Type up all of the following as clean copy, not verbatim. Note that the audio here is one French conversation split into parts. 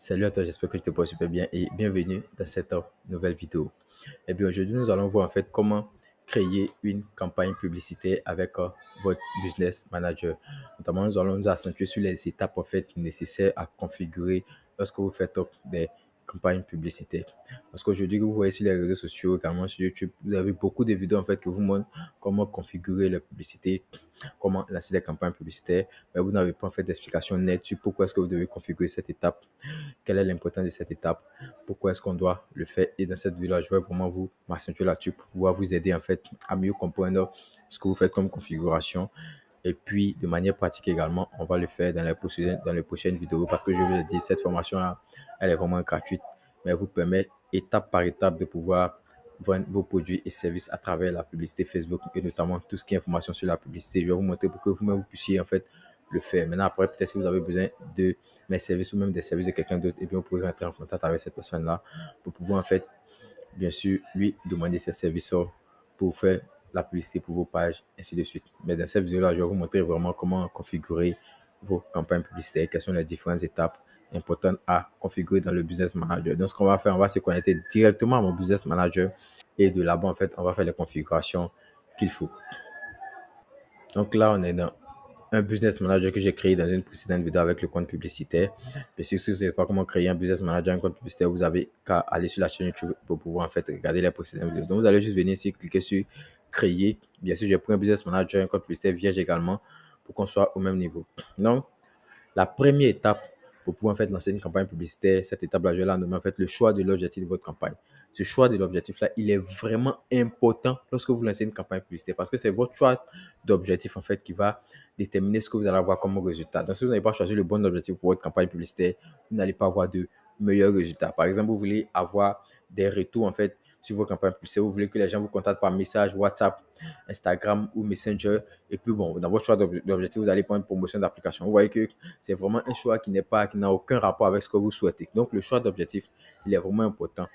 Salut à toi, j'espère que tu te portes super bien et bienvenue dans cette nouvelle vidéo. Et bien aujourd'hui, nous allons voir en fait comment créer une campagne publicitaire avec votre business manager. Notamment, nous allons nous accentuer sur les étapes en fait nécessaires à configurer lorsque vous faites des campagnes publicitaires. Parce qu'aujourd'hui, vous voyez sur les réseaux sociaux, également sur YouTube, vous avez beaucoup de vidéos en fait qui vous montrent comment configurer la publicité, comment lancer des campagnes publicitaires, mais vous n'avez pas en fait d'explication nette sur pourquoi est-ce que vous devez configurer cette étape, quelle est l'importance de cette étape, pourquoi est-ce qu'on doit le faire. Et dans cette vidéo-là, je vais vraiment vous m'accentuer là-dessus pour pouvoir vous aider en fait à mieux comprendre ce que vous faites comme configuration. Et puis, de manière pratique également, on va le faire dans les prochaines vidéos parce que je vous le dis, cette formation-là, elle est vraiment gratuite, mais elle vous permet étape par étape de pouvoir vendre vos produits et services à travers la publicité Facebook et notamment tout ce qui est information sur la publicité. Je vais vous montrer pour que vous-même vous puissiez en fait le faire. Maintenant, après, peut-être si vous avez besoin de mes services ou même des services de quelqu'un d'autre, et bien, vous pouvez rentrer en contact avec cette personne-là pour pouvoir en fait, bien sûr, lui demander ses services pour faire la publicité pour vos pages, ainsi de suite. Mais dans cette vidéo-là, je vais vous montrer vraiment comment configurer vos campagnes publicitaires, quelles sont les différentes étapes importantes à configurer dans le Business Manager. Donc, ce qu'on va faire, on va se connecter directement à mon Business Manager et de là-bas, en fait, on va faire les configurations qu'il faut. Donc là, on est dans un business manager que j'ai créé dans une précédente vidéo avec le compte publicitaire. Bien sûr, si vous ne savez pas comment créer un business manager, un compte publicitaire, vous avez qu'à aller sur la chaîne YouTube pour pouvoir en fait regarder les précédentes vidéos. Donc, vous allez juste venir ici, cliquer sur créer. Bien sûr, j'ai pris un business manager, un compte publicitaire vierge également pour qu'on soit au même niveau. Donc, la première étape pour pouvoir en fait lancer une campagne publicitaire, cette étape-là, je vais la nommer en fait le choix de l'objectif de votre campagne. Ce choix de l'objectif-là, il est vraiment important lorsque vous lancez une campagne publicitaire parce que c'est votre choix d'objectif en fait qui va déterminer ce que vous allez avoir comme résultat. Donc, si vous n'avez pas choisi le bon objectif pour votre campagne publicitaire, vous n'allez pas avoir de meilleurs résultats. Par exemple, vous voulez avoir des retours en fait sur vos campagnes publicitaires, vous voulez que les gens vous contactent par message, WhatsApp, Instagram ou Messenger. Et puis bon, dans votre choix d'objectif, vous allez prendre une promotion d'application. Vous voyez que c'est vraiment un choix qui n'a aucun rapport avec ce que vous souhaitez. Donc, le choix d'objectif, il est vraiment important.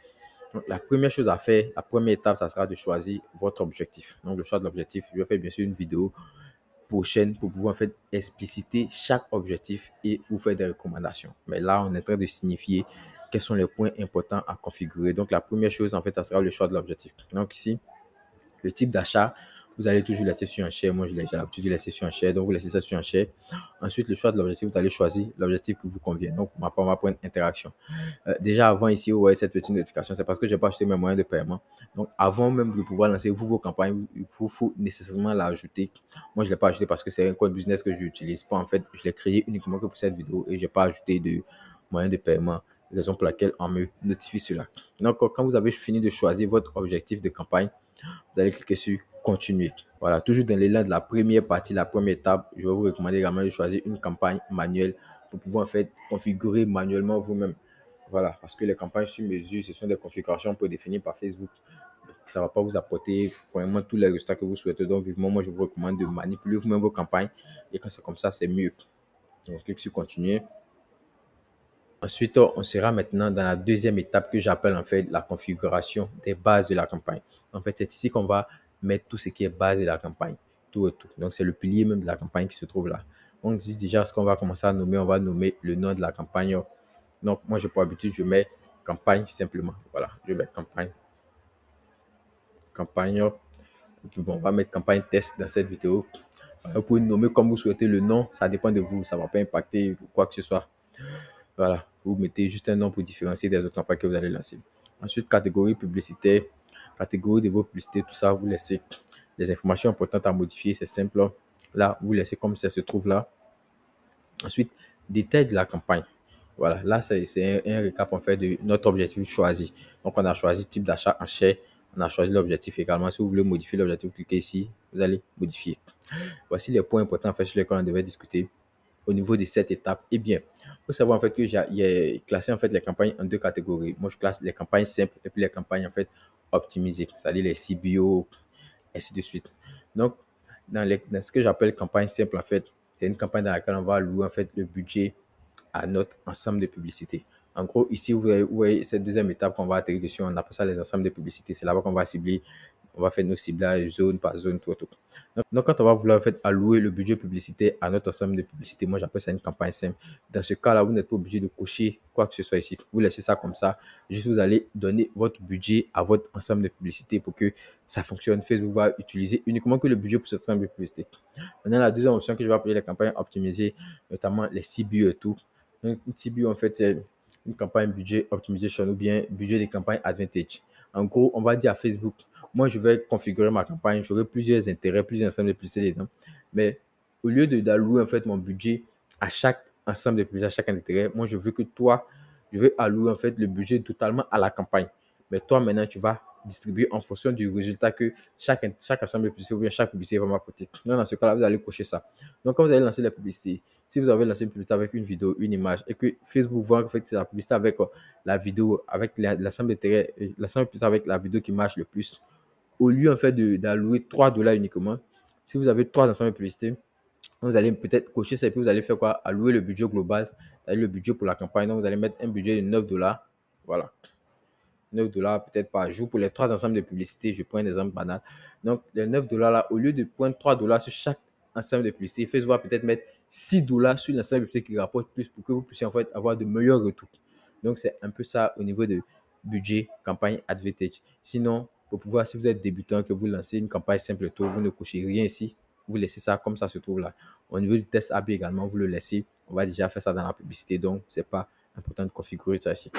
Donc, la première chose à faire, la première étape, ça sera de choisir votre objectif. Donc, le choix de l'objectif, je vais faire bien sûr une vidéo prochaine pour pouvoir en fait expliciter chaque objectif et vous faire des recommandations. Mais là, on est en train de signifier quels sont les points importants à configurer. Donc, la première chose, en fait, ça sera le choix de l'objectif. Donc, ici, le type d'achat, vous allez toujours laisser sur un share. Moi, j'ai l'habitude de laisser sur un share. Donc, vous laissez ça sur un share. Ensuite, le choix de l'objectif, vous allez choisir l'objectif qui vous convient. Donc, on va prendre interaction. Déjà, avant ici, vous voyez cette petite notification. C'est parce que je n'ai pas acheté mes moyens de paiement. Donc, avant même de pouvoir lancer vos campagnes, il faut nécessairement l'ajouter. Moi, je ne l'ai pas ajouté parce que c'est un code business que je n'utilise pas. En fait, je l'ai créé uniquement que pour cette vidéo et je n'ai pas ajouté de moyens de paiement. Raison pour laquelle on me notifie cela. Donc, quand vous avez fini de choisir votre objectif de campagne, vous allez cliquer sur continuer. Voilà, toujours dans l'élan de la première partie, la première étape, je vais vous recommander également de choisir une campagne manuelle pour pouvoir en fait configurer manuellement vous-même. Voilà, parce que les campagnes sur mesure, ce sont des configurations prédéfinies par Facebook. Ça ne va pas vous apporter vraiment tous les résultats que vous souhaitez. Donc, vivement, moi, je vous recommande de manipuler vous-même vos campagnes. Et quand c'est comme ça, c'est mieux. Donc, clique sur continuer. Ensuite, on sera maintenant dans la deuxième étape que j'appelle en fait la configuration des bases de la campagne. En fait, c'est ici qu'on va mettre tout ce qui est base de la campagne, tout et tout. Donc, c'est le pilier même de la campagne qui se trouve là. Donc, ici déjà, ce qu'on va commencer à nommer, on va nommer le nom de la campagne. Donc, moi, j'ai pour habitude, je mets campagne simplement. Voilà, je mets campagne. Campagne. Et puis, bon, on va mettre campagne test dans cette vidéo. Vous pouvez nommer comme vous souhaitez le nom, ça dépend de vous, ça ne va pas impacter quoi que ce soit. Voilà, vous mettez juste un nom pour différencier des autres campagnes que vous allez lancer. Ensuite, catégorie publicitaire, catégorie de vos publicités, tout ça, vous laissez les informations importantes à modifier, c'est simple. Là, vous laissez comme ça se trouve là. Ensuite, détail de la campagne. Voilà, là, c'est un récap en fait de notre objectif choisi. Donc, on a choisi type d'achat en chèque, on a choisi l'objectif également. Si vous voulez modifier l'objectif, cliquez ici, vous allez modifier. Voici les points importants en fait sur lesquels on devait discuter au niveau de cette étape. Eh bien, il faut savoir en fait que j'ai classé en fait les campagnes en deux catégories. Moi, je classe les campagnes simples et puis les campagnes en fait optimisées, c'est-à-dire les CBO, ainsi de suite. Donc, dans ce que j'appelle campagne simple, en fait, c'est une campagne dans laquelle on va allouer en fait le budget à notre ensemble de publicités. En gros, ici, vous voyez cette deuxième étape qu'on va atterrir dessus, on appelle ça les ensembles de publicités. C'est là-bas qu'on va cibler On va faire nos ciblages zone par zone, tout, tout. Donc, quand on va vouloir en fait allouer le budget publicité à notre ensemble de publicité, moi j'appelle ça une campagne simple. Dans ce cas-là, vous n'êtes pas obligé de cocher quoi que ce soit ici. Vous laissez ça comme ça. Juste vous allez donner votre budget à votre ensemble de publicité pour que ça fonctionne. Facebook va utiliser uniquement que le budget pour cet ensemble de publicité. Maintenant, la deuxième option que je vais appeler les campagnes optimisées, notamment les CBU et tout. Donc, une CBU, en fait, c'est une campagne budget optimisation ou bien budget des campagnes advantage. En gros, on va dire à Facebook, moi, je vais configurer ma campagne, j'aurai plusieurs intérêts, plusieurs ensembles de publicités dedans. Mais au lieu d'allouer en fait mon budget à chaque ensemble de publicités, à chaque intérêt, moi, je veux que toi, je veux allouer en fait le budget totalement à la campagne. Mais toi, maintenant, tu vas distribuer en fonction du résultat que chaque ensemble de publicités ou bien chaque publicité va m'apporter. Donc, dans ce cas-là, vous allez cocher ça. Donc, quand vous allez lancer la publicité, si vous avez lancé une publicité avec une vidéo, une image, et que Facebook voit en fait que c'est la publicité avec la vidéo, avec l'ensemble d'intérêts, l'ensemble de publicités avec la vidéo qui marche le plus, au lieu en fait d'allouer 3 dollars uniquement, si vous avez 3 ensembles de publicité, vous allez peut-être cocher ça et puis vous allez faire quoi? Allouer le budget global, le budget pour la campagne. Donc, vous allez mettre un budget de 9 dollars. Voilà. 9 dollars peut-être par jour pour les 3 ensembles de publicité. Je prends un exemple banal. Donc, les 9 dollars là, au lieu de prendre 3 dollars sur chaque ensemble de publicité, Facebook va peut-être mettre 6 dollars sur l'ensemble de publicité qui rapporte plus pour que vous puissiez en fait avoir de meilleurs retours. Donc, c'est un peu ça au niveau de budget, campagne, advantage. Sinon, pour pouvoir, si vous êtes débutant, que vous lancez une campagne simple tour, vous ne cochez rien ici. Vous laissez ça comme ça se trouve là. Au niveau du test AB également, vous le laissez. On va déjà faire ça dans la publicité. Donc, ce n'est pas important de configurer ça ici.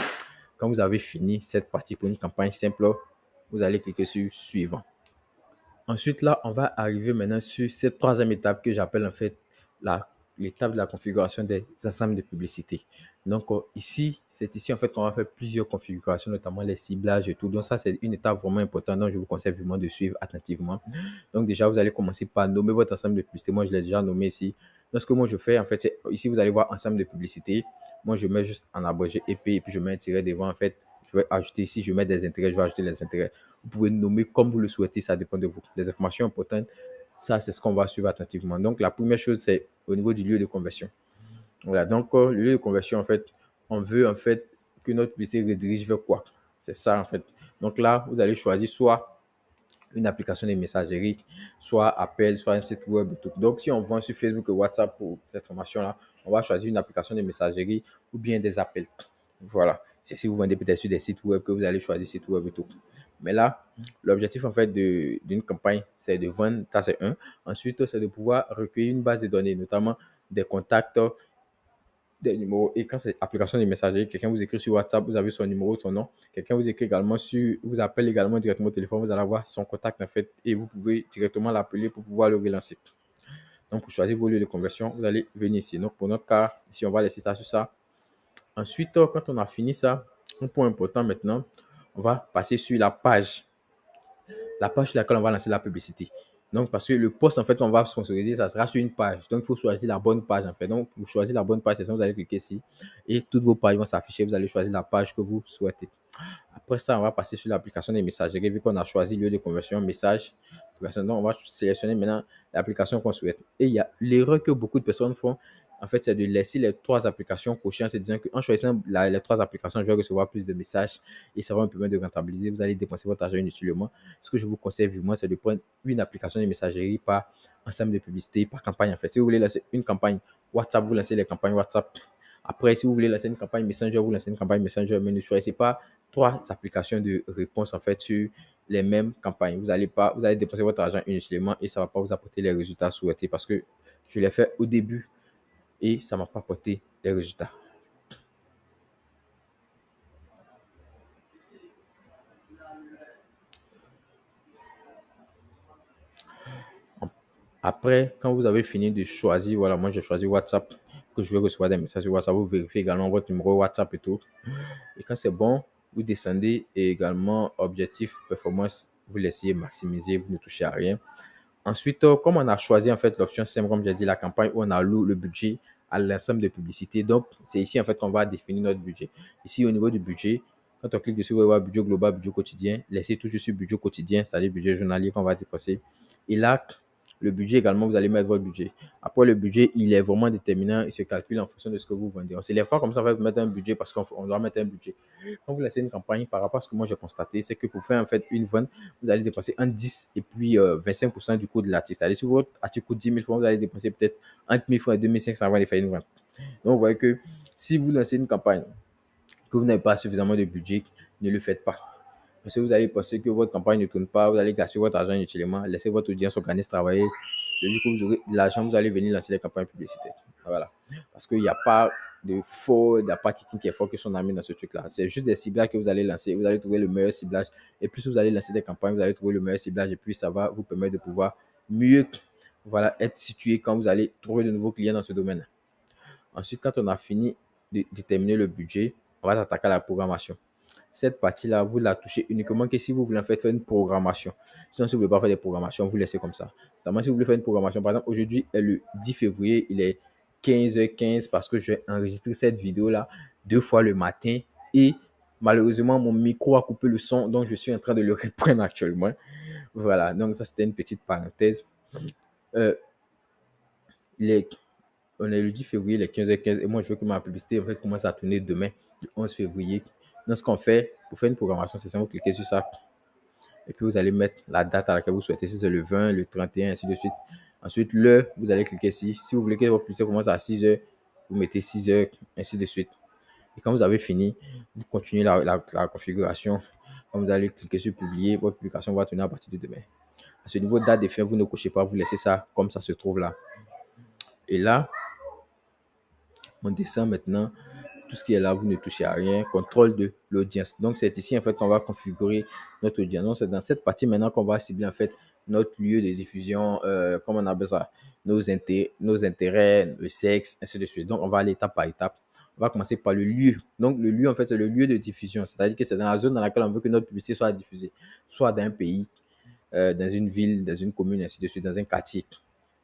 Quand vous avez fini cette partie pour une campagne simple, vous allez cliquer sur suivant. Ensuite, là, on va arriver maintenant sur cette troisième étape que j'appelle en fait l'étape de la configuration des ensembles de publicité. Donc, ici, c'est ici en fait qu'on va faire plusieurs configurations, notamment les ciblages et tout. Donc, ça, c'est une étape vraiment importante. Donc, je vous conseille vraiment de suivre attentivement. Donc, déjà, vous allez commencer par nommer votre ensemble de publicité. Moi, je l'ai déjà nommé ici. Donc, ce que moi, je fais, en fait, c'est ici, vous allez voir ensemble de publicité. Moi, je mets juste en abrégé épais et puis je mets un tiret devant. En fait, je vais ajouter ici, je mets des intérêts, je vais ajouter les intérêts. Vous pouvez nommer comme vous le souhaitez, ça dépend de vous. Les informations importantes, ça, c'est ce qu'on va suivre attentivement. Donc, la première chose, c'est au niveau du lieu de conversion. Voilà, donc le lieu de conversion, en fait, on veut en fait que notre publicité redirige vers quoi? C'est ça, en fait. Donc là, vous allez choisir soit une application de messagerie, soit appel, soit un site web. Tout. Donc, si on vend sur Facebook et WhatsApp pour cette formation-là, on va choisir une application de messagerie ou bien des appels. Voilà. C'est si vous vendez peut-être sur des sites web que vous allez choisir site web et tout. Mais là, l'objectif en fait d'une campagne, c'est de vendre, ça c'est un. Ensuite, c'est de pouvoir recueillir une base de données, notamment des contacts, des numéros. Et quand c'est application de messagerie, quelqu'un vous écrit sur WhatsApp, vous avez son numéro, son nom. Quelqu'un vous écrit également vous appelle également directement au téléphone, vous allez avoir son contact en fait et vous pouvez directement l'appeler pour pouvoir le relancer. Donc, pour choisir vos lieux de conversion, vous allez venir ici. Donc, pour notre cas, ici, on va laisser ça sur ça. Ensuite, quand on a fini ça, un point important maintenant, on va passer sur la page sur laquelle on va lancer la publicité. Donc, parce que le post, en fait, on va sponsoriser, ça sera sur une page. Donc, il faut choisir la bonne page, en fait. Donc, pour choisir la bonne page, c'est ça, vous allez cliquer ici et toutes vos pages vont s'afficher. Vous allez choisir la page que vous souhaitez. Après ça, on va passer sur l'application des messageries. Vu qu'on a choisi lieu de conversion, message, donc on va sélectionner maintenant l'application qu'on souhaite. Et il y a l'erreur que beaucoup de personnes font, en fait, c'est de laisser les 3 applications cochées en se disant qu'en choisissant les 3 applications, je vais recevoir plus de messages et ça va me permettre de rentabiliser. Vous allez dépenser votre argent inutilement. Ce que je vous conseille vivement, c'est de prendre une application de messagerie par ensemble de publicité, par campagne. En fait, si vous voulez lancer une campagne WhatsApp, vous lancez les campagnes WhatsApp. Après, si vous voulez lancer une campagne Messenger, vous lancez une campagne Messenger, mais ne choisissez pas 3 applications de réponse en fait sur les mêmes campagnes. Vous allez dépenser votre argent inutilement et ça ne va pas vous apporter les résultats souhaités parce que je l'ai fait au début et ça ne m'a pas apporté les résultats. Après, quand vous avez fini de choisir, voilà, moi j'ai choisi WhatsApp, que je vais recevoir des messages sur WhatsApp. Vous vérifiez également votre numéro WhatsApp et tout. Et quand c'est bon, vous descendez et également objectif performance, vous laissez maximiser, vous ne touchez à rien. Ensuite, comme on a choisi en fait l'option simple, comme j'ai dit, la campagne où on alloue le budget à l'ensemble de publicités. Donc, c'est ici en fait qu'on va définir notre budget. Ici, au niveau du budget, quand on clique dessus, vous allez voir budget global, budget quotidien. Laissez toujours sur budget quotidien, c'est-à-dire budget journalier qu'on va dépenser. Et là, Le budget également, vous allez mettre votre budget. Après, le budget, il est vraiment déterminant. Il se calcule en fonction de ce que vous vendez. On ne s'élève pas comme ça, en fait, mettre un budget parce qu'on doit mettre un budget. Quand vous lancez une campagne, par rapport à ce que moi j'ai constaté, c'est que pour faire en fait une vente, vous allez dépenser un 10 et puis 25% du coût de l'article. C'est-à-dire, si votre article coûte 10 000 francs, vous allez dépenser peut-être entre 1 000 francs et 2 500 avant de faire une vente. Donc, vous voyez que si vous lancez une campagne, que vous n'avez pas suffisamment de budget, ne le faites pas. Parce que vous allez penser que votre campagne ne tourne pas, vous allez gaspiller votre argent inutilement, laissez votre audience organisme travailler. Le jour que vous aurez de l'argent, vous allez venir lancer des campagnes publicitaires. Voilà. Parce qu'il n'y a pas de faux, il n'y a pas quelqu'un qui est fort que son ami dans ce truc-là. C'est juste des ciblages que vous allez lancer. Vous allez trouver le meilleur ciblage. Et plus vous allez lancer des campagnes, vous allez trouver le meilleur ciblage. Et puis ça va vous permettre de pouvoir mieux être situé quand vous allez trouver de nouveaux clients dans ce domaine. Ensuite, quand on a fini de déterminer le budget, on va s'attaquer à la programmation. Cette partie-là, vous la touchez uniquement que si vous voulez en fait faire une programmation. Sinon, si vous ne voulez pas faire des programmations, vous laissez comme ça. Notamment, si vous voulez faire une programmation, par exemple, aujourd'hui est le 10 février, il est 15h15 parce que je vais enregistrer cette vidéo-là 2 fois le matin et malheureusement, mon micro a coupé le son, donc je suis en train de le reprendre actuellement. Voilà, donc ça, c'était une petite parenthèse. On est le 10 février, les 15h15, et moi, je veux que ma publicité en fait, commence à tourner demain, le 11 février. Donc, ce qu'on fait pour faire une programmation, c'est simplement cliquer sur ça. Et puis, vous allez mettre la date à laquelle vous souhaitez, si c'est le 20, le 31, ainsi de suite. Ensuite, l'heure, vous allez cliquer ici. Si vous voulez que votre publicité commence à 6h, vous mettez 6h, ainsi de suite. Et quand vous avez fini, vous continuez la configuration. Quand vous allez cliquer sur publier, votre publication va tourner à partir de demain. À ce niveau date de fin, vous ne cochez pas, vous laissez ça comme ça se trouve là. Et là, on descend maintenant. Tout ce qui est là, vous ne touchez à rien. Contrôle de l'audience. Donc, c'est ici, en fait, qu'on va configurer notre audience. Donc, c'est dans cette partie maintenant qu'on va cibler, en fait, notre lieu de diffusion, comme on appelle ça, nos intérêts, le sexe, ainsi de suite. Donc, on va aller étape par étape. On va commencer par le lieu. Donc, le lieu, en fait, c'est le lieu de diffusion. C'est-à-dire que c'est dans la zone dans laquelle on veut que notre publicité soit diffusée. Soit dans un pays, dans une ville, dans une commune, ainsi de suite, dans un quartier.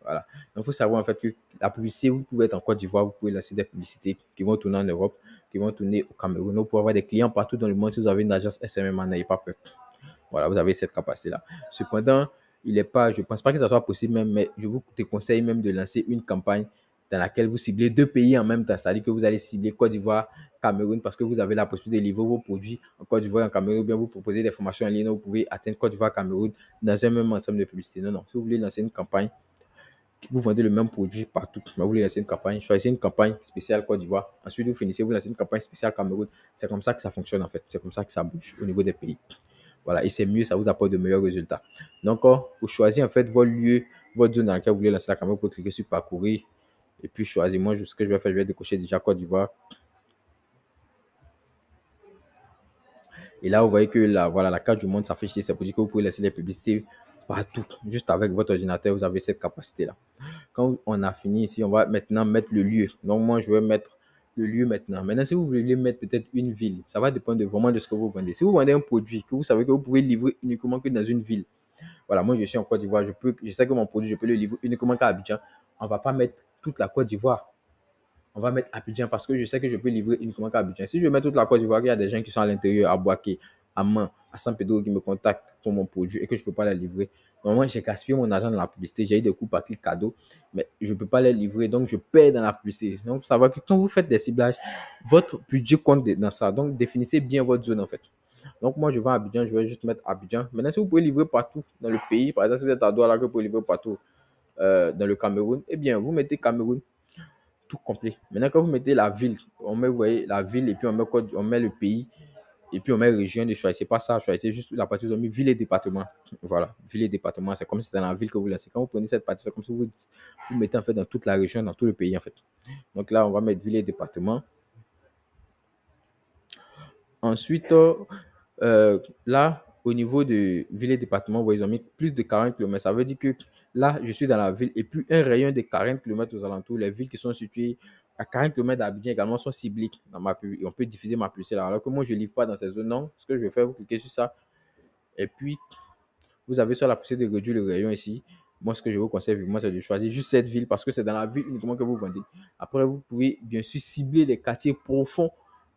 Voilà. Donc, il faut savoir en fait que la publicité, vous pouvez être en Côte d'Ivoire, vous pouvez lancer des publicités qui vont tourner en Europe, qui vont tourner au Cameroun. Vous pouvez avoir des clients partout dans le monde. Si vous avez une agence SMM, n'ayez pas peur. Voilà, vous avez cette capacité-là. Cependant, je ne pense pas que ça soit possible même, mais je vous conseille même de lancer une campagne dans laquelle vous ciblez 2 pays en même temps. C'est-à-dire que vous allez cibler Côte d'Ivoire, Cameroun, parce que vous avez la possibilité de livrer vos produits en Côte d'Ivoire et en Cameroun, ou bien vous proposez des formations en ligne, vous pouvez atteindre Côte d'Ivoire, Cameroun dans un même ensemble de publicités. Non, non. Si vous voulez lancer une campagne, vous vendez le même produit partout, mais vous voulez lancer une campagne, choisissez une campagne spéciale Côte d'Ivoire. Ensuite, vous finissez, vous lancez une campagne spéciale Cameroun. C'est comme ça que ça fonctionne en fait. C'est comme ça que ça bouge au niveau des pays. Voilà, et c'est mieux, ça vous apporte de meilleurs résultats. Donc, pour choisir en fait votre lieu, votre zone dans laquelle vous voulez lancer la campagne, vous pouvez cliquer sur parcourir. Et puis, choisir. Moi, ce que je vais faire, je vais décocher déjà Côte d'Ivoire. Et là, vous voyez que la carte du monde s'affiche ici. C'est pour dire que vous pouvez laisser les publicités partout. Juste avec votre ordinateur, vous avez cette capacité-là. Quand on a fini ici, on va maintenant mettre le lieu. Donc, moi, je vais mettre le lieu maintenant. Maintenant, si vous voulez mettre peut-être une ville, ça va dépendre vraiment de ce que vous vendez. Si vous vendez un produit que vous savez que vous pouvez livrer uniquement que dans une ville, voilà, moi, je suis en Côte d'Ivoire, je sais que mon produit, je peux le livrer uniquement qu'à Abidjan. On ne va pas mettre toute la Côte d'Ivoire. On va mettre Abidjan parce que je sais que je peux livrer uniquement qu'à Abidjan. Si je mets toute la Côte d'Ivoire, il y a des gens qui sont à l'intérieur, à Boaké, à Man, à San Pedro qui me contactent pour mon produit et que je ne peux pas les livrer. Normalement, j'ai gaspillé mon argent dans la publicité. J'ai eu des coûts par clic cadeau, mais je ne peux pas les livrer. Donc, je perds dans la publicité. Donc, ça va que quand vous faites des ciblages, votre budget compte dans ça. Donc, définissez bien votre zone en fait. Donc, moi, je vais à Abidjan, je vais juste mettre Abidjan. Maintenant, si vous pouvez livrer partout dans le pays, par exemple, si vous êtes à Douala, que vous pouvez livrer partout dans le Cameroun, eh bien, vous mettez Cameroun tout complet. Maintenant, quand vous mettez la ville, on met, vous voyez, la ville et puis on met le pays et puis on met région. Ne choisissez pas ça, choisissez juste la partie où vous avez mis ville et département. Voilà, ville et département, c'est comme si c'était dans la ville que vous lancez. Quand vous prenez cette partie, c'est comme si vous mettez en fait dans toute la région, dans tout le pays en fait. Donc là, on va mettre ville et département. Ensuite, là, au niveau de ville et département, vous voyez, ils ont mis plus de 40 km. Ça veut dire que là, je suis dans la ville et puis un rayon de 40 km aux alentours. Les villes qui sont situées à 40 km d'Abidjan également sont ciblées dans ma pub. On peut diffuser ma publicité là. Alors que moi, je ne livre pas dans ces zones. Non, ce que je vais faire, vous cliquez sur ça. Et puis, vous avez sur la possibilité de réduire le rayon ici. Moi, ce que je vous conseille vivement, c'est de choisir juste cette ville parce que c'est dans la ville uniquement que vous vendez. Après, vous pouvez bien sûr cibler les quartiers profonds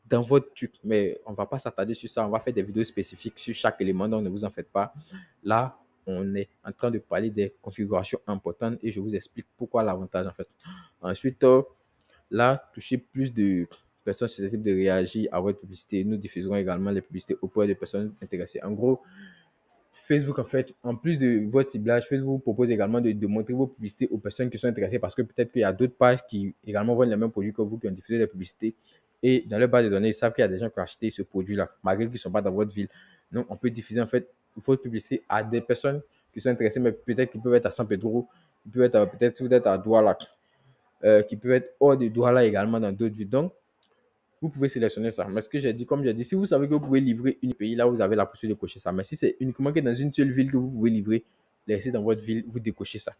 dans votre truc, mais on ne va pas s'attarder sur ça. On va faire des vidéos spécifiques sur chaque élément, donc ne vous en faites pas. Là, on est en train de parler des configurations importantes et je vous explique pourquoi l'avantage en fait. Ensuite, là, toucher plus de personnes susceptibles de réagir à votre publicité. Nous diffuserons également les publicités auprès des personnes intéressées. En gros, Facebook, en fait, en plus de votre ciblage, Facebook vous propose également de montrer vos publicités aux personnes qui sont intéressées parce que peut-être qu'il y a d'autres pages qui également vendent les mêmes produits que vous, qui ont diffusé des publicités. Et dans leur base de données, ils savent qu'il y a des gens qui ont acheté ce produit-là, malgré qu'ils ne sont pas dans votre ville. Donc, on peut diffuser en fait votre publicité à des personnes qui sont intéressées, mais peut-être qu'ils peuvent être à San Pedro, ils peuvent être peut-être si vous êtes à Douala, qui peuvent être hors de Douala également dans d'autres villes. Donc, vous pouvez sélectionner ça. Mais ce que j'ai dit, comme j'ai dit, si vous savez que vous pouvez livrer une pays, là, vous avez la possibilité de cocher ça. Mais si c'est uniquement que dans une seule ville que vous pouvez livrer, laissez dans votre ville, vous décochez ça.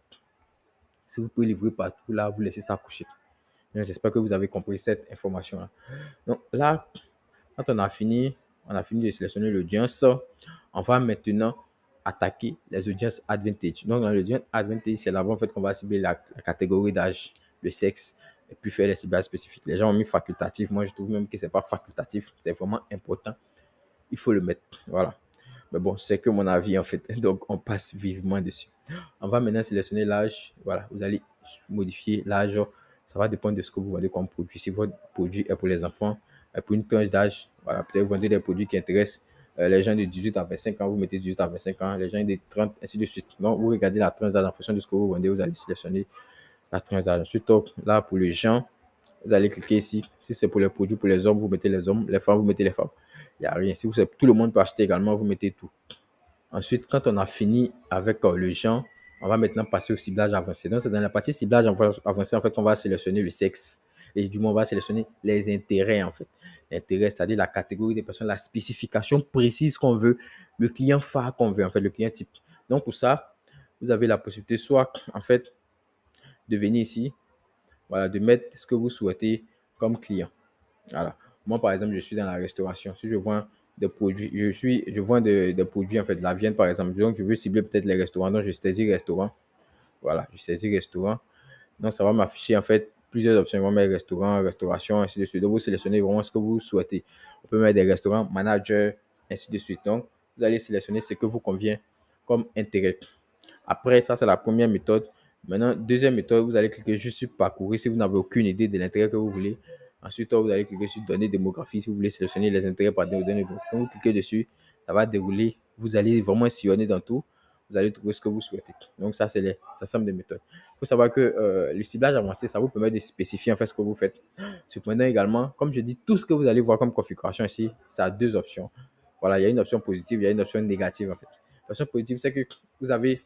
Si vous pouvez livrer partout, là, vous laissez ça coucher. J'espère que vous avez compris cette information-là. Donc là, quand on a fini de sélectionner l'audience, on va maintenant attaquer les audiences advantage. Donc, dans l'audience advantage, c'est là-bas en fait qu'on va cibler la catégorie d'âge, le sexe, et puis faire les ciblages spécifiques. Les gens ont mis facultatif. Moi, je trouve même que ce n'est pas facultatif. C'est vraiment important. Il faut le mettre. Voilà. Mais bon, c'est que mon avis en fait. Donc, on passe vivement dessus. On va maintenant sélectionner l'âge. Voilà. Vous allez modifier l'âge. Ça va dépendre de ce que vous vendez comme produit. Si votre produit est pour les enfants, pour une tranche d'âge, voilà, peut-être vous vendez des produits qui intéressent les gens de 18 à 25 ans, vous mettez 18 à 25 ans, les gens de 30, ainsi de suite. Donc, vous regardez la tranche d'âge en fonction de ce que vous vendez, vous allez sélectionner la tranche d'âge. Ensuite, là, pour les gens, vous allez cliquer ici. Si c'est pour les produits pour les hommes, vous mettez les hommes, les femmes, vous mettez les femmes. Il n'y a rien. Si vous savez, tout le monde peut acheter également, vous mettez tout. Ensuite, quand on a fini avec le genre, on va maintenant passer au ciblage avancé. Donc, c'est dans la partie ciblage avancé, en fait, on va sélectionner le sexe. Et du moins, on va sélectionner les intérêts, en fait. L'intérêt, c'est-à-dire la catégorie des personnes, la spécification précise qu'on veut, le client phare qu'on veut, en fait, le client type. Donc, pour ça, vous avez la possibilité soit, en fait, de venir ici, voilà, de mettre ce que vous souhaitez comme client. Voilà. Moi, par exemple, je suis dans la restauration. Si je vends des produits, je vends des produits, en fait, de la viande, par exemple. Donc, je veux cibler peut-être les restaurants. Donc, je saisis restaurant. Voilà, je saisis restaurant. Donc, ça va m'afficher, en fait, plusieurs options. On va mettre restaurant, restauration, ainsi de suite. Donc, vous sélectionnez vraiment ce que vous souhaitez. On peut mettre des restaurants, manager, ainsi de suite. Donc, vous allez sélectionner ce que vous convient comme intérêt. Après, ça, c'est la première méthode. Maintenant, deuxième méthode, vous allez cliquer juste sur parcourir si vous n'avez aucune idée de l'intérêt que vous voulez. Ensuite, vous allez cliquer sur données démographie si vous voulez sélectionner les intérêts par données. Quand vous cliquez dessus, ça va dérouler. Vous allez vraiment sillonner dans tout. Vous allez trouver ce que vous souhaitez. Donc, ça, c'est somme de méthodes. Il faut savoir que le ciblage avancé, ça vous permet de spécifier en fait ce que vous faites. Cependant, également, comme je dis, tout ce que vous allez voir comme configuration ici, ça a deux options. Voilà, il y a une option positive, il y a une option négative en fait. L'option positive, c'est que vous avez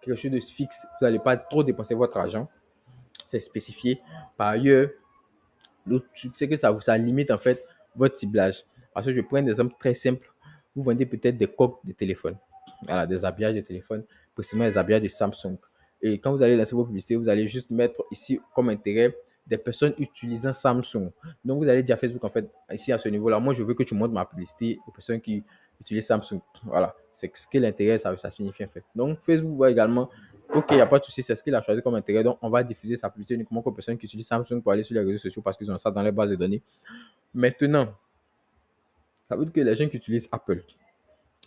quelque chose de fixe, vous n'allez pas trop dépenser votre argent. C'est spécifié. Par ailleurs, l'autre truc, c'est que ça limite en fait votre ciblage. Parce que je prends un exemple très simple. Vous vendez peut-être des coques de téléphone, voilà, des habillages de téléphone, précisément des habillages de Samsung. Et quand vous allez lancer vos publicités, vous allez juste mettre ici comme intérêt des personnes utilisant Samsung. Donc, vous allez dire à Facebook, en fait, ici à ce niveau-là, moi, je veux que tu montres ma publicité aux personnes qui utilisent Samsung. Voilà, c'est ce que l'intérêt, ça signifie en fait. Donc, Facebook va également, ok, il n'y a pas de souci, c'est ce qu'il a choisi comme intérêt. Donc, on va diffuser sa publicité uniquement aux personnes qui utilisent Samsung pour aller sur les réseaux sociaux parce qu'ils ont ça dans les bases de données. Maintenant, ça veut dire que les gens qui utilisent Apple,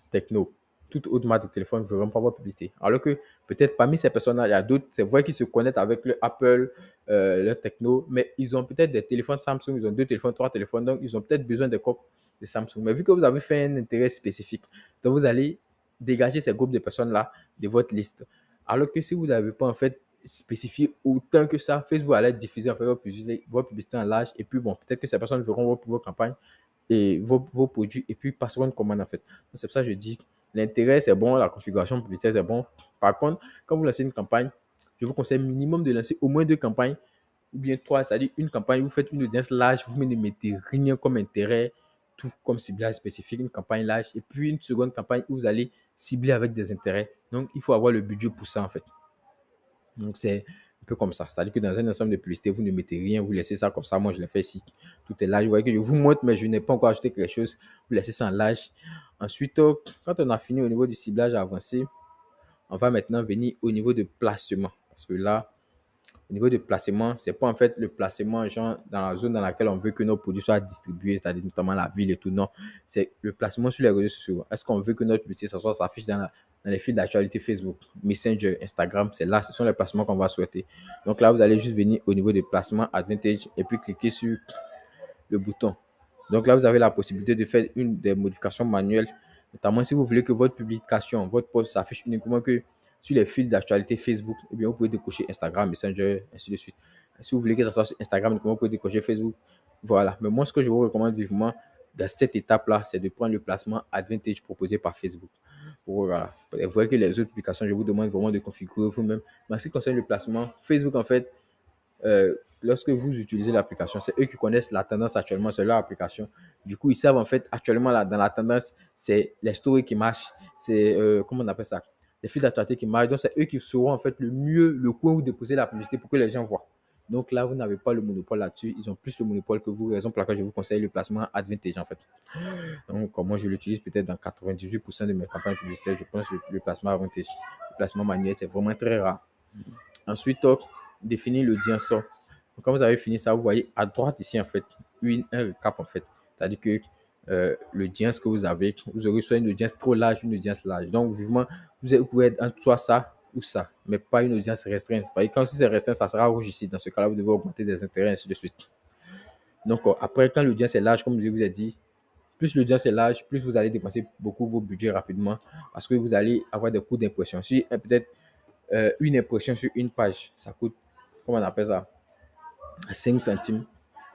Techno, toute autre marque de téléphone ne verront pas votre publicité. Alors que peut-être parmi ces personnes-là, il y a d'autres, c'est vrai qu'ils se connectent avec le Apple, le Techno, mais ils ont peut-être des téléphones Samsung, ils ont 2 téléphones, 3 téléphones, donc ils ont peut-être besoin de coques de Samsung. Mais vu que vous avez fait un intérêt spécifique, donc vous allez dégager ces groupes de personnes-là de votre liste. Alors que si vous n'avez pas en fait spécifié autant que ça, Facebook allait diffuser en fait votre publicité en large et puis bon, peut-être que ces personnes verront vos campagnes et vos produits et puis passeront une commande en fait. C'est pour ça que je dis l'intérêt c'est bon, la configuration publicitaire c'est bon. Par contre, quand vous lancez une campagne, je vous conseille minimum de lancer au moins 2 campagnes ou bien 3, c'est-à-dire une campagne, vous faites une audience large, vous ne mettez rien comme intérêt, tout comme ciblage spécifique, une campagne large et puis une seconde campagne où vous allez cibler avec des intérêts. Donc, il faut avoir le budget pour ça en fait. Donc, c'est un peu comme ça. C'est-à-dire que dans un ensemble de publicités, vous ne mettez rien, vous laissez ça comme ça. Moi, je l'ai fait ici. Tout est là. Vous voyez que je vous montre, mais je n'ai pas encore acheté quelque chose. Vous laissez ça en large. Ensuite, quand on a fini au niveau du ciblage avancé, on va maintenant venir au niveau de placement. Parce que là, au niveau de placement, c'est pas en fait le placement genre dans la zone dans laquelle on veut que nos produits soient distribués, c'est-à-dire notamment la ville et tout. Non, c'est le placement sur les réseaux sociaux. Est-ce qu'on veut que notre publicité s'affiche dans dans les fils d'actualité Facebook, Messenger, Instagram. C'est là, ce sont les placements qu'on va souhaiter. Donc là, vous allez juste venir au niveau des placements Advantage et puis cliquer sur le bouton. Donc là, vous avez la possibilité de faire une des modifications manuelles, notamment si vous voulez que votre publication, votre post s'affiche uniquement que sur les fils d'actualité Facebook, eh bien, vous pouvez décocher Instagram, Messenger, ainsi de suite. Si vous voulez que ça soit sur Instagram, vous pouvez décocher Facebook. Voilà. Mais moi, ce que je vous recommande vivement dans cette étape-là, c'est de prendre le placement Advantage proposé par Facebook. Voilà. Vous voyez que les autres publications, je vous demande vraiment de configurer vous-même. Mais en ce qui concerne le placement, Facebook, en fait, lorsque vous utilisez l'application, c'est eux qui connaissent la tendance actuellement, c'est leur application. Du coup, ils savent en fait actuellement dans la tendance, c'est les stories qui marchent, c'est comment on appelle ça, les fils d'actualité qui marchent. Donc, c'est eux qui sauront en fait le mieux le coin où déposer la publicité pour que les gens voient. Donc là, vous n'avez pas le monopole là-dessus. Ils ont plus le monopole que vous, raison pour laquelle je vous conseille le placement Advantage en fait. Donc, moi, je l'utilise peut-être dans 98% de mes campagnes publicitaires. Je pense que le placement Advantage. Le placement manuel, c'est vraiment très rare. Ensuite, définir l'audience. Quand vous avez fini ça, vous voyez à droite ici, en fait, un recap, en fait. C'est-à-dire que l'audience que vous avez, vous aurez soit une audience trop large, une audience large. Donc, vivement, vous pouvez être entre soit ça ou ça, mais pas une audience restreinte. Quand si c'est restreint, ça sera rouge ici. Dans ce cas-là, vous devez augmenter des intérêts, ainsi de suite. Donc, après, quand l'audience est large, comme je vous ai dit, plus l'audience est large, plus vous allez dépenser beaucoup vos budgets rapidement parce que vous allez avoir des coûts d'impression. Si peut-être une impression sur une page, ça coûte, comment on appelle ça, 5 centimes,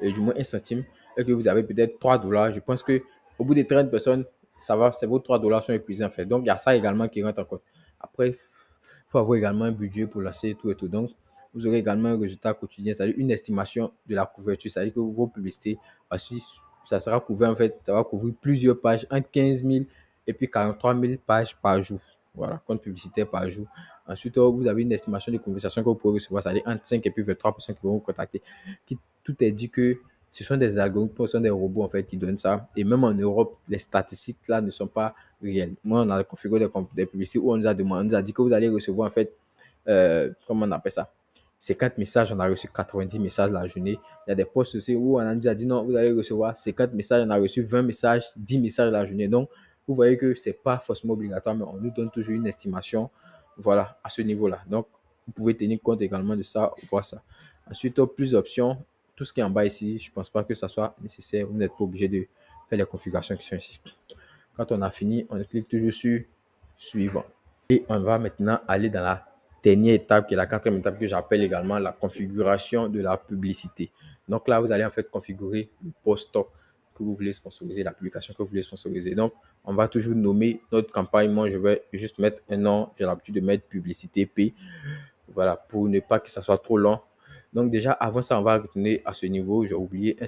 et du moins 1 centime, et que vous avez peut-être 3 dollars, je pense que au bout de 30 personnes, ça va, c'est vos 3 dollars sont épuisés en fait. Donc, il y a ça également qui rentre en compte. Après, il faut avoir également un budget pour lancer tout et tout. Donc, vous aurez également un résultat quotidien, c'est-à-dire une estimation de la couverture, c'est-à-dire que vos publicités, ça sera couvert en fait, ça va couvrir plusieurs pages, entre 15 000 et puis 43 000 pages par jour. Voilà, compte publicitaire par jour. Ensuite, vous avez une estimation de conversation que vous pouvez recevoir, c'est-à-dire entre 5 et puis 23% qui vont vous contacter. Tout est dit que ce sont des algorithmes, ce sont des robots en fait qui donnent ça. Et même en Europe, les statistiques là ne sont pas réelles. Moi, on a configuré des publicités où on nous a demandé, on nous a dit que vous allez recevoir en fait, comment on appelle ça? 50 messages, on a reçu 90 messages la journée. Il y a des posts aussi où on nous a dit non, vous allez recevoir 50 messages, on a reçu 20 messages, 10 messages la journée. Donc, vous voyez que ce n'est pas forcément obligatoire, mais on nous donne toujours une estimation, voilà, à ce niveau-là. Donc, vous pouvez tenir compte également de ça, voir ça. Ensuite, plus d'options. Tout ce qui est en bas ici, je ne pense pas que ça soit nécessaire. Vous n'êtes pas obligé de faire les configurations qui sont ici. Quand on a fini, on clique toujours sur suivant. Et on va maintenant aller dans la dernière étape, qui est la quatrième étape que j'appelle également la configuration de la publicité. Donc là, vous allez en fait configurer le post que vous voulez sponsoriser, la publication que vous voulez sponsoriser. Donc, on va toujours nommer notre campagne. Moi, je vais juste mettre un nom. J'ai l'habitude de mettre publicité P. Voilà, pour ne pas que ça soit trop long. Donc déjà, avant ça, on va retourner à ce niveau. J'ai oublié un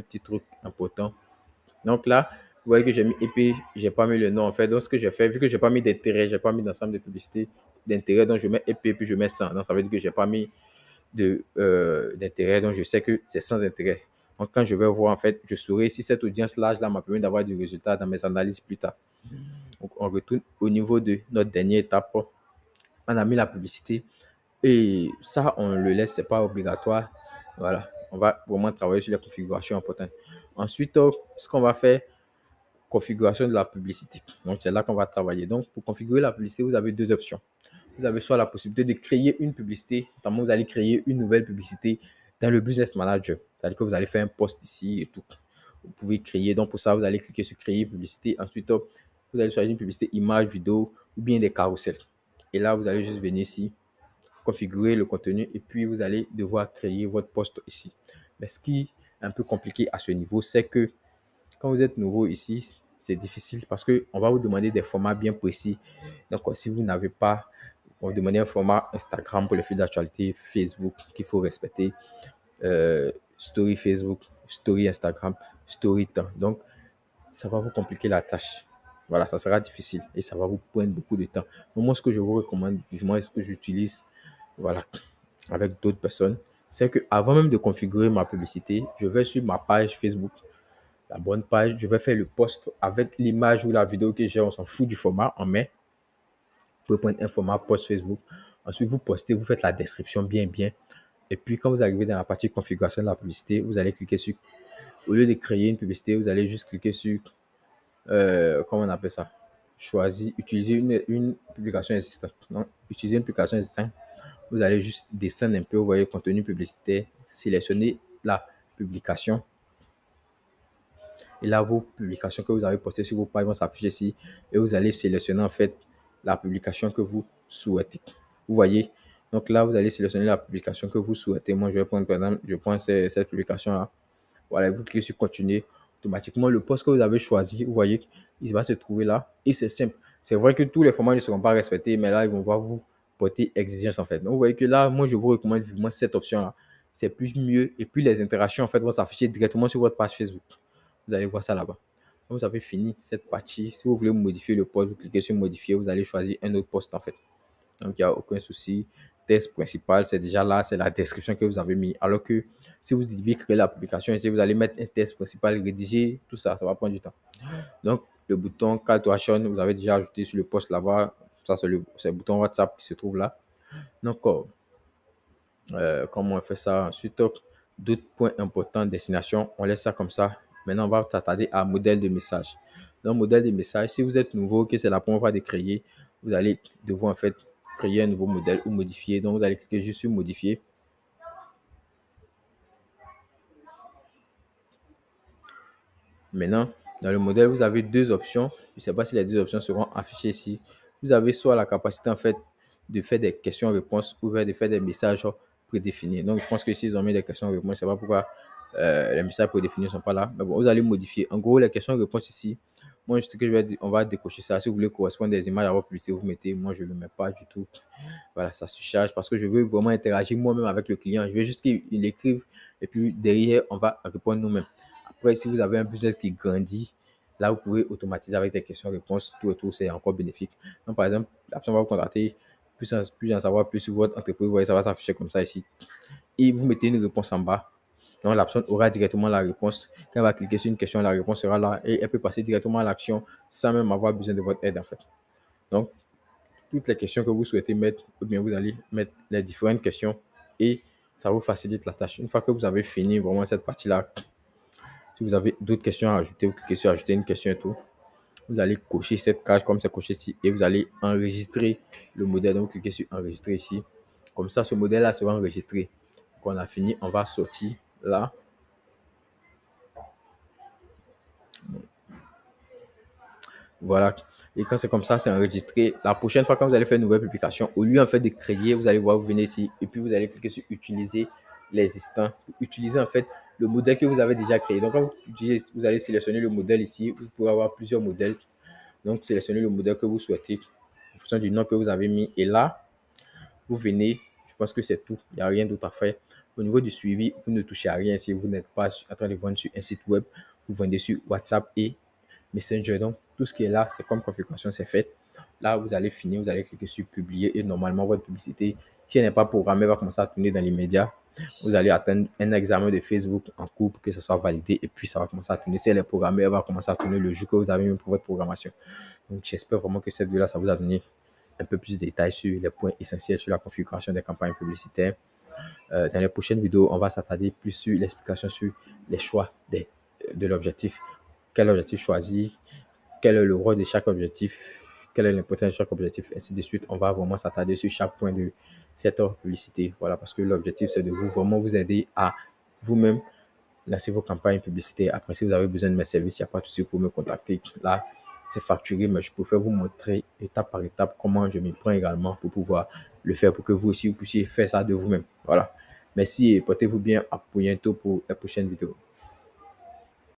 petit truc important. Donc là, vous voyez que j'ai mis EP, j'ai pas mis le nom en fait. Donc ce que j'ai fait, vu que j'ai pas mis d'intérêt, j'ai pas mis d'ensemble de publicité d'intérêt, donc je mets EP puis je mets 100. Donc ça veut dire que j'ai pas mis d'intérêt, donc je sais que c'est sans intérêt. Donc quand je vais voir en fait, je saurai si cette audience large là m'a permis d'avoir du résultat dans mes analyses plus tard. Donc on retourne au niveau de notre dernière étape. On a mis la publicité et ça on le laisse, c'est pas obligatoire. Voilà, on va vraiment travailler sur les configurations importantes. Ensuite, ce qu'on va faire, configuration de la publicité. Donc, c'est là qu'on va travailler. Donc, pour configurer la publicité, vous avez deux options. Vous avez soit la possibilité de créer une publicité, notamment vous allez créer une nouvelle publicité dans le Business Manager. C'est-à-dire que vous allez faire un post ici et tout. Vous pouvez créer. Donc, pour ça, vous allez cliquer sur créer publicité. Ensuite, vous allez choisir une publicité image, vidéo ou bien des carousels. Et là, vous allez juste venir ici, configurer le contenu et puis vous allez devoir créer votre post ici. Mais ce qui est un peu compliqué à ce niveau, c'est que quand vous êtes nouveau ici, c'est difficile parce qu'on va vous demander des formats bien précis. Donc, si vous n'avez pas, on va vous demander un format Instagram pour les fils d'actualité, Facebook qu'il faut respecter, Story Facebook, Story Instagram, Story temps. Donc, ça va vous compliquer la tâche. Voilà, ça sera difficile et ça va vous prendre beaucoup de temps. Moi, ce que je vous recommande vivement et ce que j'utilise, voilà, avec d'autres personnes, c'est que avant même de configurer ma publicité, je vais sur ma page Facebook, la bonne page, je vais faire le post avec l'image ou la vidéo que j'ai, on s'en fout du format, on met. Vous pouvez prendre un format post Facebook. Ensuite, vous postez, vous faites la description bien. Et puis, quand vous arrivez dans la partie configuration de la publicité, vous allez cliquer sur, au lieu de créer une publicité, vous allez juste cliquer sur, comment on appelle ça? utiliser une publication existante. Donc, utiliser une publication existante, vous allez juste descendre un peu, vous voyez contenu publicitaire, sélectionner la publication. Et là, vos publications que vous avez postées sur vos pages vont s'afficher ici. Et vous allez sélectionner en fait la publication que vous souhaitez. Vous voyez? Donc là, vous allez sélectionner la publication que vous souhaitez. Moi, je vais prendre, par exemple, je prends cette publication-là. Voilà, vous cliquez sur continuer. Automatiquement, le poste que vous avez choisi, vous voyez, il va se trouver là. Et c'est simple. C'est vrai que tous les formats ne seront pas respectés, mais là, ils vont voir vous porter exigence en fait. Donc, vous voyez que là, moi, je vous recommande vivement cette option-là. C'est plus mieux. Et puis, les interactions en fait vont s'afficher directement sur votre page Facebook. Vous allez voir ça là-bas. Quand vous avez fini cette partie, si vous voulez modifier le poste, vous cliquez sur modifier, vous allez choisir un autre poste en fait. Donc, il n'y a aucun souci. Test principal, c'est déjà là, c'est la description que vous avez mis. Alors que si vous deviez créer la publication ici, vous allez mettre un test principal, rédiger, tout ça, ça va prendre du temps. Donc, le bouton Call to Action, vous avez déjà ajouté sur le poste là-bas. Ça, c'est le bouton WhatsApp qui se trouve là. Donc, comment on fait ça? Ensuite, d'autres points importants, destination, on laisse ça comme ça. Maintenant, on va s'attarder à modèle de message. Dans modèle de message, si vous êtes nouveau, que c'est la première fois de créer, vous allez devoir en fait créer un nouveau modèle ou modifier. Donc, vous allez cliquer juste sur modifier. Maintenant, dans le modèle, vous avez deux options. Je ne sais pas si les deux options seront affichées ici. Vous avez soit la capacité en fait de faire des questions-réponses ou de faire des messages prédéfinis. Donc, je pense que s'ils ont mis des questions-réponses, je ne sais pas pourquoi les messages prédéfinis ne sont pas là. Mais bon, vous allez modifier. En gros, les questions-réponses ici, moi, je sais que on va décocher ça. Si vous voulez correspondre des images à votre publicité, vous mettez. Moi, je ne le mets pas du tout. Voilà, ça se charge parce que je veux vraiment interagir moi-même avec le client. Je veux juste qu'il écrive et puis derrière, on va répondre nous-mêmes. Après, si vous avez un business qui grandit, là, vous pouvez automatiser avec des questions-réponses. Tout autour, c'est encore bénéfique. Donc, par exemple, la personne va vous contacter, plus en savoir plus sur votre entreprise. Vous voyez, ça va s'afficher comme ça ici. Et vous mettez une réponse en bas. Donc, la personne aura directement la réponse. Quand elle va cliquer sur une question, la réponse sera là et elle peut passer directement à l'action sans même avoir besoin de votre aide, en fait. Donc, toutes les questions que vous souhaitez mettre, ou bien vous allez mettre les différentes questions et ça vous facilite la tâche. Une fois que vous avez fini vraiment cette partie-là, si vous avez d'autres questions à ajouter, vous cliquez sur ajouter une question et tout. Vous allez cocher cette case comme c'est coché ici et vous allez enregistrer le modèle. Donc, vous cliquez sur enregistrer ici. Comme ça, ce modèle-là sera enregistré. Quand on a fini, on va sortir là. Voilà. Et quand c'est comme ça, c'est enregistré. La prochaine fois, quand vous allez faire une nouvelle publication, au lieu en fait de créer, vous allez voir, vous venez ici et puis vous allez cliquer sur utiliser l'existant. Utiliser en fait le modèle que vous avez déjà créé. Donc, quand vous utilisez, vous allez sélectionner le modèle ici. Vous pouvez avoir plusieurs modèles. Donc, sélectionnez le modèle que vous souhaitez en fonction du nom que vous avez mis. Et là, vous venez, je pense que c'est tout. Il n'y a rien d'autre à faire. Au niveau du suivi, vous ne touchez à rien si vous n'êtes pas en train de vendre sur un site web. Vous vendez sur WhatsApp et Messenger. Donc, tout ce qui est là, c'est comme configuration, c'est fait. Là, vous allez finir, vous allez cliquer sur publier et normalement, votre publicité, si elle n'est pas programmée, va commencer à tourner dans l'immédiat. Vous allez atteindre un examen de Facebook en cours pour que ça soit validé et puis ça va commencer à tourner. Si elle est programmée, elle va commencer à tourner le jour que vous avez mis pour votre programmation. Donc, j'espère vraiment que cette vidéo-là, ça vous a donné un peu plus de détails sur les points essentiels sur la configuration des campagnes publicitaires. Dans les prochaines vidéos, on va s'attarder plus sur l'explication sur les choix de l'objectif. Quel objectif choisir, quel est le rôle de chaque objectif, quelle est l'importance de chaque objectif, ainsi de suite. On va vraiment s'attarder sur chaque point de cette publicité. Voilà, parce que l'objectif, c'est de vraiment vous aider à vous-même lancer vos campagnes publicitaires. Après, si vous avez besoin de mes services, il n'y a pas de souci pour me contacter. Là, c'est facturé, mais je préfère vous montrer étape par étape comment je m'y prends également pour pouvoir le faire pour que vous aussi, vous puissiez faire ça de vous-même. Voilà. Merci et portez-vous bien. À bientôt pour la prochaine vidéo.